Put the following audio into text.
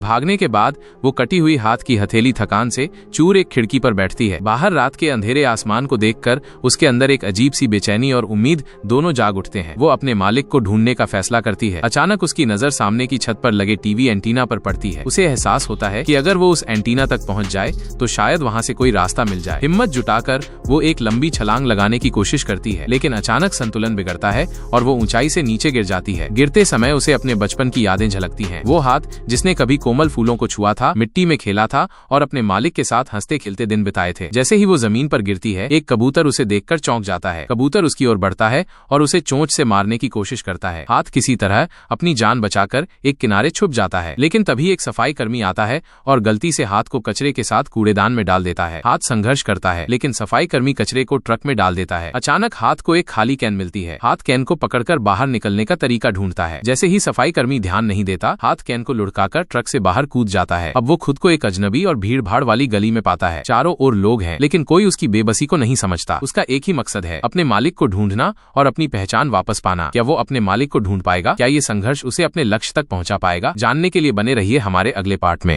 भागने के बाद वो कटी हुई हाथ की हथेली थकान से चूर एक खिड़की पर बैठती है। बाहर रात के अंधेरे आसमान को देखकर उसके अंदर एक अजीब सी बेचैनी और उम्मीद दोनों जाग उठते हैं। वो अपने मालिक को ढूंढने का फैसला करती है। अचानक उसकी नजर सामने की छत पर लगे टीवी एंटीना पर पड़ती है। उसे एहसास होता है कि अगर वो उस एंटीना तक पहुंच जाए तो शायद वहां से कोई रास्ता मिल जाए। हिम्मत जुटाकर वो एक लंबी छलांग लगाने की कोशिश करती है, लेकिन अचानक संतुलन बिगड़ता है और वो ऊंचाई से नीचे गिर जाती है। गिरते समय उसे अपने बचपन की यादें झलकती हैं। वो हाथ जिसने कभी कोमल फूलों को छुआ था, मिट्टी में खेला था और अपने मालिक के साथ हंसते खिलते दिन बिताए थे। जैसे ही वो जमीन पर गिरती है, एक कबूतर उसे देखकर चौंक जाता है। कबूतर उसकी ओर बढ़ता है और उसे चोंच से मारने की कोशिश करता है। हाथ किसी तरह अपनी जान बचाकर एक किनारे छुप जाता है, लेकिन तभी एक सफाई कर्मी आता है और गलती से हाथ को कचरे के साथ कूड़ेदान में डाल देता है। हाथ संघर्ष करता है, लेकिन सफाई कर्मी कचरे को ट्रक में डाल देता है। अचानक हाथ को एक खाली कैन मिलती है। हाथ कैन को पकड़कर बाहर निकलने का तरीका ढूंढता है। जैसे ही सफाई कर्मी ध्यान नहीं देता, हाथ कैन को लुढ़काकर ट्रक से बाहर कूद जाता है। अब वो खुद को एक अजनबी और भीड़ भाड़ वाली गली में पाता है। चारों ओर लोग हैं, लेकिन कोई उसकी बेबसी को नहीं समझता। उसका एक ही मकसद है, अपने मालिक को ढूंढना और अपनी पहचान वापस पाना। क्या वो अपने मालिक को ढूंढ पाएगा? क्या ये संघर्ष उसे अपने लक्ष्य तक पहुंचा पाएगा? जानने के लिए बने रहिए हमारे अगले पार्ट में।